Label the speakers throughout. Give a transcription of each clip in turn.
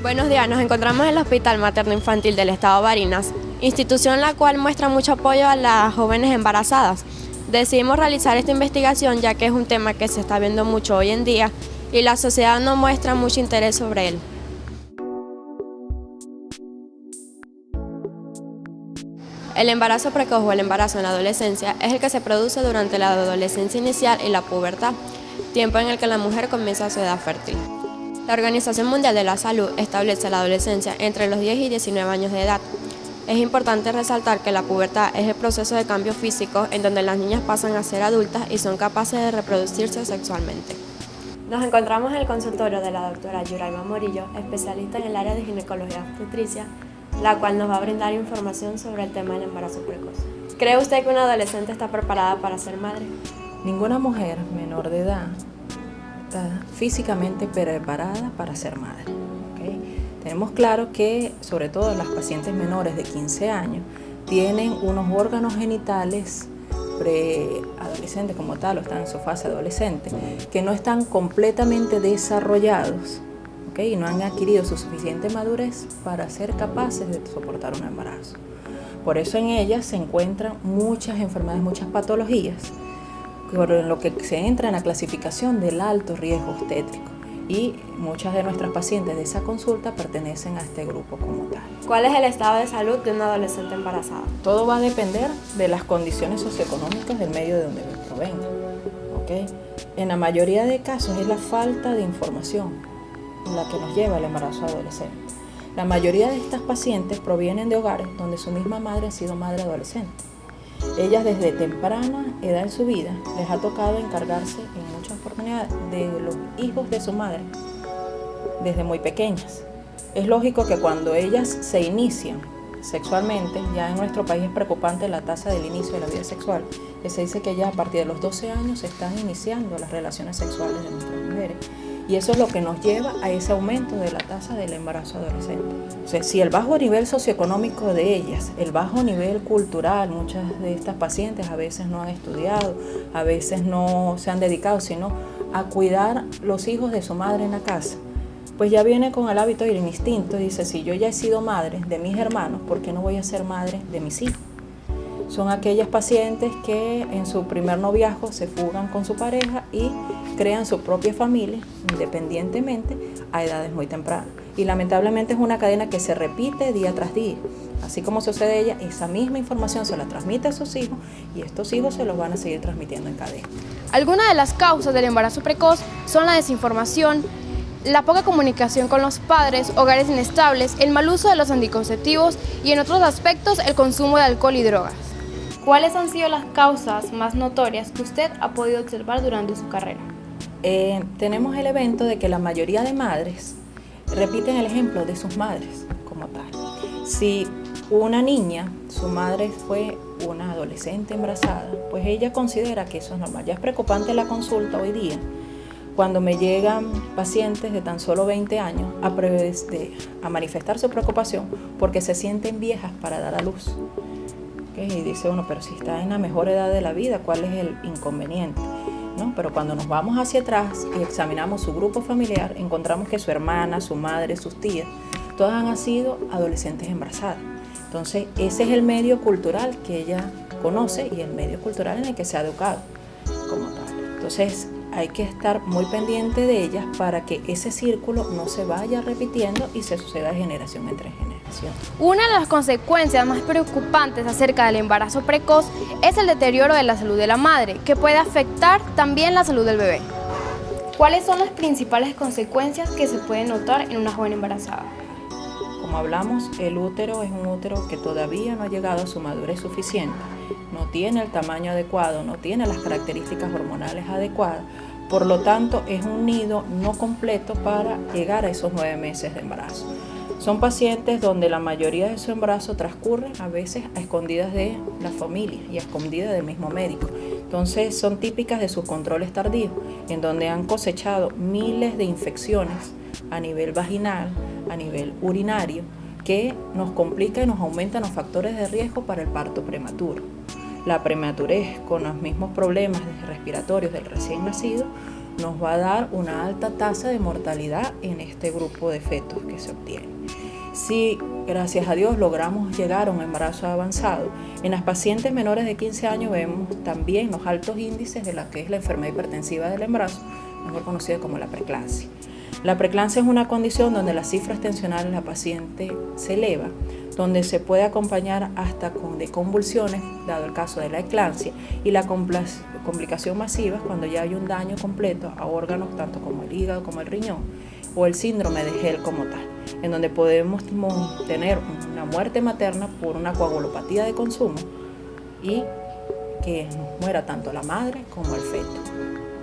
Speaker 1: Buenos días, nos encontramos en el Hospital Materno Infantil del Estado Barinas, institución la cual muestra mucho apoyo a las jóvenes embarazadas. Decidimos realizar esta investigación ya que es un tema que se está viendo mucho hoy en día y la sociedad no muestra mucho interés sobre él. El embarazo precoz o el embarazo en la adolescencia es el que se produce durante la adolescencia inicial y la pubertad, tiempo en el que la mujer comienza su edad fértil. La Organización Mundial de la Salud establece la adolescencia entre los 10 y 19 años de edad. Es importante resaltar que la pubertad es el proceso de cambio físico en donde las niñas pasan a ser adultas y son capaces de reproducirse sexualmente. Nos encontramos en el consultorio de la doctora Yuraima Morillo, especialista en el área de ginecología obstetricia, la cual nos va a brindar información sobre el tema del embarazo precoz. ¿Cree usted que una adolescente está preparada para ser madre?
Speaker 2: Ninguna mujer menor de edad está físicamente preparada para ser madre. ¿Okay? Tenemos claro que, sobre todo las pacientes menores de 15 años, tienen unos órganos genitales preadolescentes como tal, o están en su fase adolescente, que no están completamente desarrollados, ¿okay? Y no han adquirido su suficiente madurez para ser capaces de soportar un embarazo. Por eso en ellas se encuentran muchas enfermedades, muchas patologías, por lo que se entra en la clasificación del alto riesgo obstétrico. Y muchas de nuestras pacientes de esa consulta pertenecen a este grupo como tal.
Speaker 1: ¿Cuál es el estado de salud de una adolescente embarazada?
Speaker 2: Todo va a depender de las condiciones socioeconómicas del medio de donde provenga. ¿Okay? En la mayoría de casos es la falta de información la que nos lleva al embarazo adolescente. La mayoría de estas pacientes provienen de hogares donde su misma madre ha sido madre adolescente. Ellas desde temprana edad en su vida les ha tocado encargarse en muchas oportunidades de los hijos de su madre desde muy pequeñas. Es lógico que cuando ellas se inician sexualmente, ya en nuestro país es preocupante la tasa del inicio de la vida sexual, que se dice que ya a partir de los 12 años se están iniciando las relaciones sexuales de nuestras mujeres. Y eso es lo que nos lleva a ese aumento de la tasa del embarazo adolescente. O sea, si el bajo nivel socioeconómico de ellas, el bajo nivel cultural, muchas de estas pacientes a veces no han estudiado, a veces no se han dedicado sino a cuidar los hijos de su madre en la casa, pues ya viene con el hábito y el instinto, dice, si yo ya he sido madre de mis hermanos, ¿por qué no voy a ser madre de mis hijos? Son aquellas pacientes que en su primer noviazgo se fugan con su pareja y crean su propia familia independientemente a edades muy tempranas. Y lamentablemente es una cadena que se repite día tras día. Así como sucede ella, esa misma información se la transmite a sus hijos y estos hijos se los van a seguir transmitiendo en cadena.
Speaker 3: Algunas de las causas del embarazo precoz son la desinformación, la poca comunicación con los padres, hogares inestables, el mal uso de los anticonceptivos y en otros aspectos el consumo de alcohol y drogas. ¿Cuáles han sido las causas más notorias que usted ha podido observar durante su carrera?
Speaker 2: Tenemos el evento de que la mayoría de madres repiten el ejemplo de sus madres como tal. Si una niña, su madre fue una adolescente embarazada, pues ella considera que eso es normal. Ya es preocupante la consulta hoy día, cuando me llegan pacientes de tan solo 20 años a manifestar su preocupación porque se sienten viejas para dar a luz. ¿Okay? Y dice uno, pero si está en la mejor edad de la vida, ¿cuál es el inconveniente? ¿No? Pero cuando nos vamos hacia atrás y examinamos su grupo familiar, encontramos que su hermana, su madre, sus tías, todas han sido adolescentes embarazadas. Entonces, ese es el medio cultural que ella conoce y el medio cultural en el que se ha educado como tal. Entonces, hay que estar muy pendiente de ellas para que ese círculo no se vaya repitiendo y se suceda de generación entre generación.
Speaker 3: Una de las consecuencias más preocupantes acerca del embarazo precoz es el deterioro de la salud de la madre, que puede afectar también la salud del bebé. ¿Cuáles son las principales consecuencias que se pueden notar en una joven embarazada?
Speaker 2: Como hablamos, el útero es un útero que todavía no ha llegado a su madurez suficiente, no tiene el tamaño adecuado, no tiene las características hormonales adecuadas, por lo tanto es un nido no completo para llegar a esos 9 meses de embarazo. Son pacientes donde la mayoría de su embarazo transcurre a veces a escondidas de la familia y a escondidas del mismo médico. Entonces son típicas de sus controles tardíos, en donde han cosechado miles de infecciones a nivel vaginal, a nivel urinario, que nos complica y nos aumentan los factores de riesgo para el parto prematuro. La prematurez con los mismos problemas respiratorios del recién nacido nos va a dar una alta tasa de mortalidad en este grupo de fetos que se obtiene. Si, gracias a Dios, logramos llegar a un embarazo avanzado, en las pacientes menores de 15 años vemos también los altos índices de la que es la enfermedad hipertensiva del embarazo, mejor conocida como la preeclampsia. La preeclampsia es una condición donde las cifras tensionales de la paciente se eleva, donde se puede acompañar hasta de convulsiones, dado el caso de la eclampsia, y la complicación masiva es cuando ya hay un daño completo a órganos tanto como el hígado como el riñón, o el síndrome de Hell como tal, en donde podemos tener una muerte materna por una coagulopatía de consumo y que muera tanto la madre como el feto.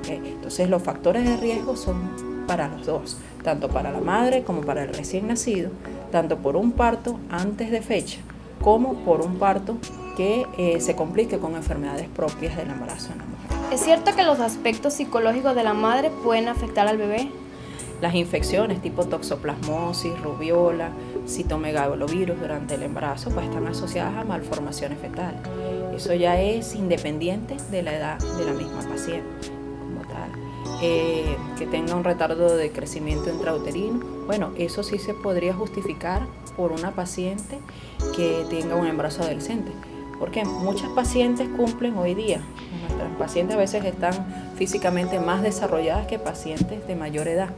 Speaker 2: Entonces los factores de riesgo son para los dos, tanto para la madre como para el recién nacido, tanto por un parto antes de fecha como por un parto que se complique con enfermedades propias del embarazo de la mujer.
Speaker 3: ¿Es cierto que los aspectos psicológicos de la madre pueden afectar al bebé?
Speaker 2: Las infecciones tipo toxoplasmosis, rubiola, citomegalovirus durante el embarazo pues están asociadas a malformaciones fetales. Eso ya es independiente de la edad de la misma paciente como tal. Que tenga un retardo de crecimiento intrauterino, bueno, eso sí se podría justificar por una paciente que tenga un embarazo adolescente. Porque muchas pacientes cumplen hoy día, nuestras pacientes a veces están físicamente más desarrolladas que pacientes de mayor edad.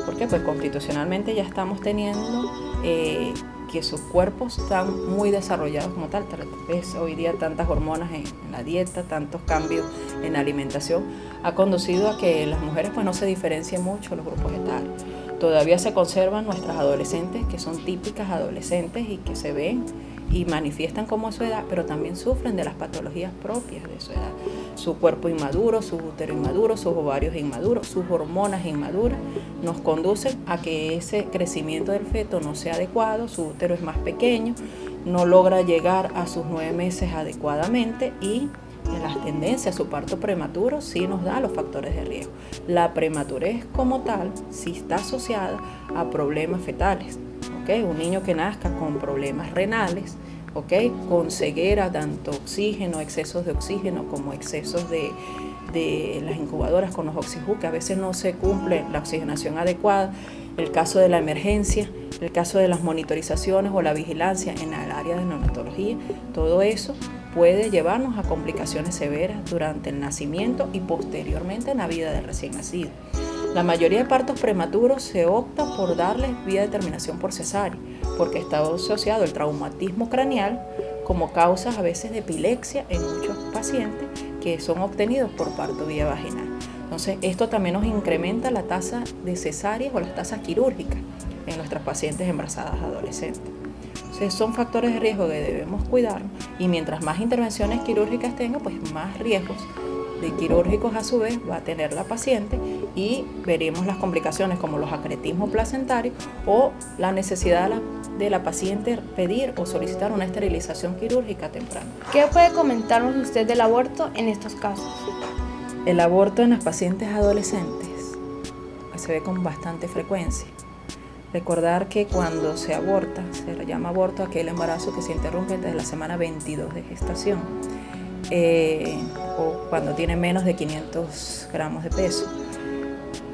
Speaker 2: ¿Por qué? Pues constitucionalmente ya estamos teniendo que sus cuerpos están muy desarrollados como tal. Ves hoy día tantas hormonas en la dieta, tantos cambios en la alimentación, ha conducido a que las mujeres pues no se diferencien mucho los grupos etarios. Todavía se conservan nuestras adolescentes que son típicas adolescentes y que se ven y manifiestan como su edad, pero también sufren de las patologías propias de su edad. Su cuerpo inmaduro, su útero inmaduro, sus ovarios inmaduros, sus hormonas inmaduras nos conducen a que ese crecimiento del feto no sea adecuado, su útero es más pequeño, no logra llegar a sus 9 meses adecuadamente y las tendencias a su parto prematuro sí nos da los factores de riesgo. La prematurez como tal sí está asociada a problemas fetales. Un niño que nazca con problemas renales, con ceguera, tanto oxígeno, excesos de oxígeno como excesos de las incubadoras con los oxyhub, que a veces no se cumple la oxigenación adecuada, el caso de la emergencia, el caso de las monitorizaciones o la vigilancia en el área de neonatología, todo eso puede llevarnos a complicaciones severas durante el nacimiento y posteriormente en la vida del recién nacido. La mayoría de partos prematuros se opta por darles vía de terminación por cesárea, porque está asociado el traumatismo craneal como causas a veces de epilepsia en muchos pacientes que son obtenidos por parto vía vaginal. Entonces, esto también nos incrementa la tasa de cesáreas o las tasas quirúrgicas en nuestras pacientes embarazadas adolescentes. Entonces, son factores de riesgo que debemos cuidar y mientras más intervenciones quirúrgicas tenga, pues más riesgos de quirúrgicos a su vez va a tener la paciente y veremos las complicaciones como los acretismos placentarios o la necesidad de la paciente pedir o solicitar una esterilización quirúrgica temprana.
Speaker 3: ¿Qué puede comentarnos usted del aborto en estos casos?
Speaker 2: El aborto en las pacientes adolescentes se ve con bastante frecuencia. Recordar que cuando se aborta, se le llama aborto a aquel embarazo que se interrumpe desde la semana 22 de gestación. O cuando tiene menos de 500 gramos de peso.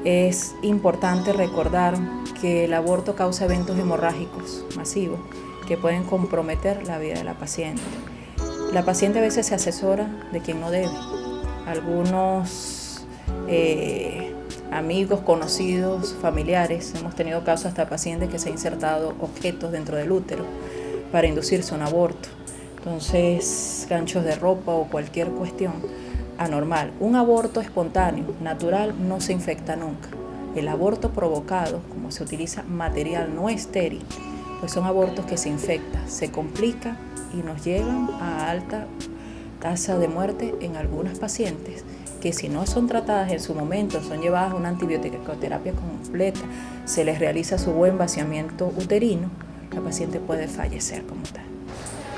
Speaker 2: Es importante recordar que el aborto causa eventos hemorrágicos masivos que pueden comprometer la vida de la paciente. La paciente a veces se asesora de quien no debe. Algunos amigos, conocidos, familiares, hemos tenido casos hasta pacientes que se han insertado objetos dentro del útero para inducirse a un aborto. Entonces, ganchos de ropa o cualquier cuestión anormal. Un aborto espontáneo, natural, no se infecta nunca. El aborto provocado, como se utiliza material no estéril, pues son abortos que se infectan, se complican y nos llevan a alta tasa de muerte en algunas pacientes que si no son tratadas en su momento, son llevadas a una antibioterapia completa, se les realiza su buen vaciamiento uterino, la paciente puede fallecer como tal.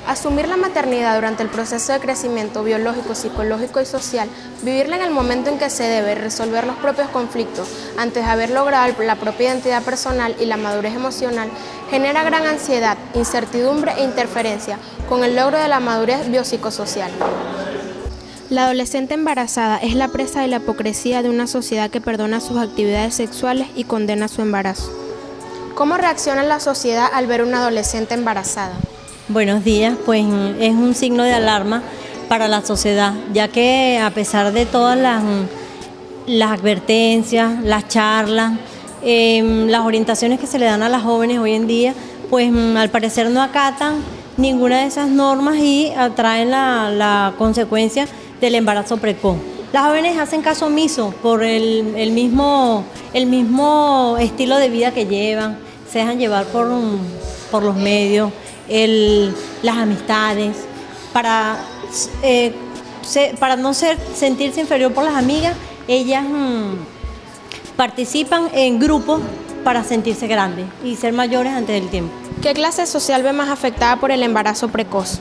Speaker 3: Asumir la maternidad durante el proceso de crecimiento biológico, psicológico y social, vivirla en el momento en que se debe resolver los propios conflictos antes de haber logrado la propia identidad personal y la madurez emocional, genera gran ansiedad, incertidumbre e interferencia con el logro de la madurez biopsicosocial.
Speaker 4: La adolescente embarazada es la presa de la hipocresía de una sociedad que perdona sus actividades sexuales y condena su embarazo. ¿Cómo reacciona la sociedad al ver una adolescente embarazada?
Speaker 5: Buenos días, pues es un signo de alarma para la sociedad, ya que a pesar de todas las advertencias, las charlas, las orientaciones que se le dan a las jóvenes hoy en día, pues al parecer no acatan ninguna de esas normas y traen la consecuencia del embarazo precoz. Las jóvenes hacen caso omiso por el mismo estilo de vida que llevan, se dejan llevar por los medios, las amistades, para no sentirse inferior por las amigas, ellas participan en grupos para sentirse grandes y ser mayores antes del tiempo.
Speaker 4: ¿Qué clase social ve más afectada por el embarazo precoz?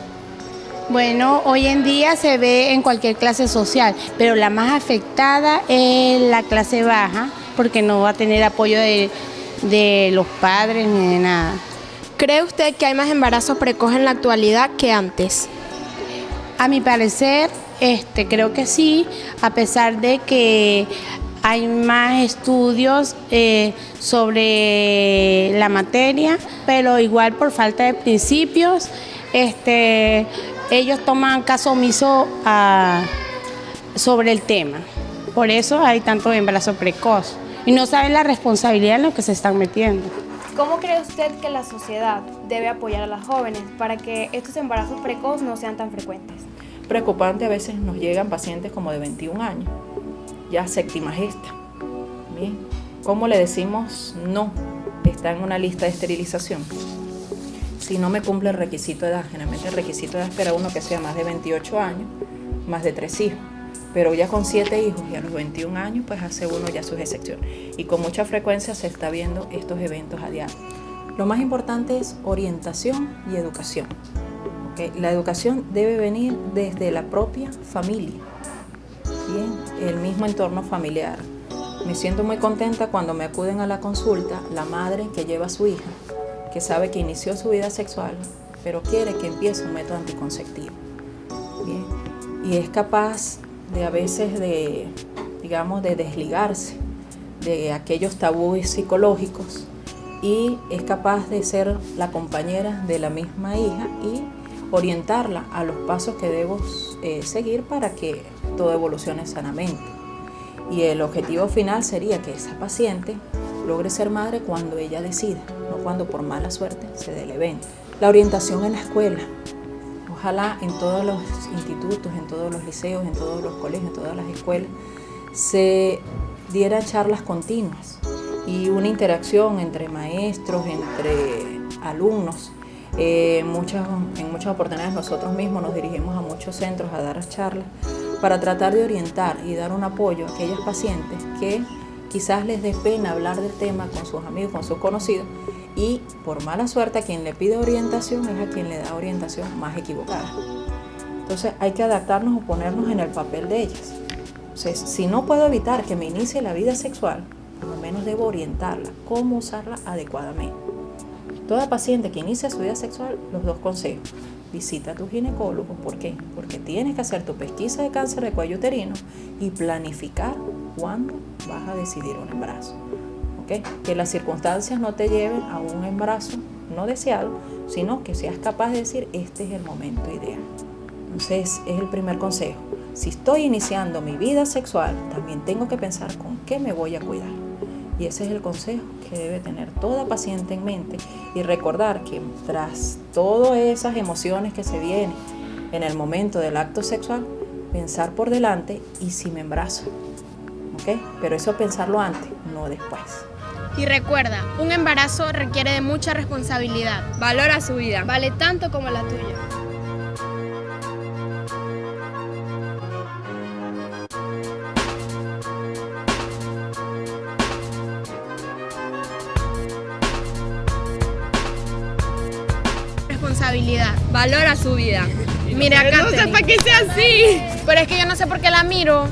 Speaker 6: Bueno, hoy en día se ve en cualquier clase social, pero la más afectada es la clase baja, porque no va a tener apoyo de los padres ni de nada.
Speaker 4: ¿Cree usted que hay más embarazos precoz en la actualidad que antes?
Speaker 6: A mi parecer, creo que sí, a pesar de que hay más estudios sobre la materia, pero igual por falta de principios, ellos toman caso omiso sobre el tema. Por eso hay tanto embarazo precoz y no saben la responsabilidad en lo que se están metiendo.
Speaker 3: ¿Cómo cree usted que la sociedad debe apoyar a las jóvenes para que estos embarazos precoz no sean tan frecuentes?
Speaker 2: Preocupante, a veces nos llegan pacientes como de 21 años, ya séptima gesta. Bien, ¿cómo le decimos no? Está en una lista de esterilización. Si no me cumple el requisito de edad, generalmente el requisito de edad espera uno que sea más de 28 años, más de 3 hijos. Pero ya con 7 hijos y a los 21 años, pues hace uno ya sus excepciones. Y con mucha frecuencia se está viendo estos eventos a diario. Lo más importante es orientación y educación. ¿Okay? La educación debe venir desde la propia familia, ¿bien? El mismo entorno familiar. Me siento muy contenta cuando me acuden a la consulta la madre que lleva a su hija, que sabe que inició su vida sexual, pero quiere que empiece un método anticonceptivo. Bien. Y es capaz de a veces de desligarse de aquellos tabúes psicológicos y es capaz de ser la compañera de la misma hija y orientarla a los pasos que debo seguir para que todo evolucione sanamente. Y el objetivo final sería que esa paciente logre ser madre cuando ella decida, no cuando por mala suerte se dé el evento. La orientación en la escuela. Ojalá en todos los institutos, en todos los liceos, en todos los colegios, en todas las escuelas, se dieran charlas continuas y una interacción entre maestros, entre alumnos. En muchas oportunidades nosotros mismos nos dirigimos a muchos centros a dar charlas para tratar de orientar y dar un apoyo a aquellas pacientes que quizás les dé pena hablar del tema con sus amigos, con sus conocidos, y por mala suerte a quien le pide orientación es a quien le da orientación más equivocada. Entonces hay que adaptarnos o ponernos en el papel de ellas. Entonces, si no puedo evitar que me inicie la vida sexual, por lo menos debo orientarla, cómo usarla adecuadamente. Toda paciente que inicia su vida sexual, los 2 consejos. Visita a tu ginecólogo. ¿Por qué? Porque tienes que hacer tu pesquisa de cáncer de cuello uterino y planificar cuándo vas a decidir un embarazo. ¿Okay? Que las circunstancias no te lleven a un embarazo no deseado, sino que seas capaz de decir, este es el momento ideal. Entonces, es el primer consejo. Si estoy iniciando mi vida sexual, también tengo que pensar con qué me voy a cuidar. Y ese es el consejo que debe tener toda paciente en mente y recordar que tras todas esas emociones que se vienen en el momento del acto sexual, pensar por delante y si me embarazo. ¿Okay? Pero eso pensarlo antes, no después.
Speaker 4: Y recuerda, un embarazo requiere de mucha responsabilidad.
Speaker 1: Valora su vida.
Speaker 4: Vale tanto como la tuya. Responsabilidad.
Speaker 1: Valora su vida.
Speaker 4: Mira,
Speaker 1: No sé para qué sea así.
Speaker 4: Pero es que yo no sé por qué la miro.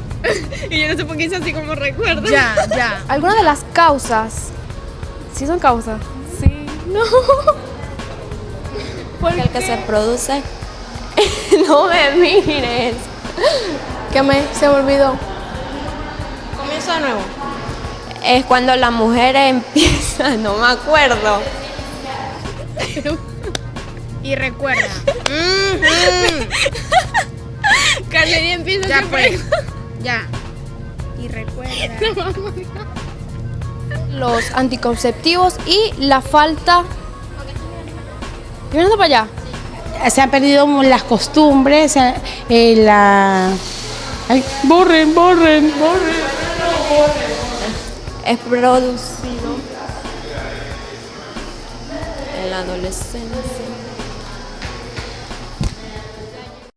Speaker 1: Y yo no sé por qué hice así como recuerdo.
Speaker 4: Ya.
Speaker 3: Algunas de las causas, ¿sí son causas? Sí. No.
Speaker 1: Porque el que se produce. No me mires.
Speaker 3: Se me olvidó.
Speaker 4: Comienzo de nuevo.
Speaker 1: Es cuando la mujer empieza, no me acuerdo.
Speaker 4: Y recuerda.
Speaker 3: Carnería empieza
Speaker 4: Ya
Speaker 3: siempre.
Speaker 4: pues. Ya. Y recuerda.
Speaker 3: Los anticonceptivos y la falta. Mirando para allá.
Speaker 6: Se han perdido las costumbres, borren.
Speaker 1: Es producido en la adolescencia.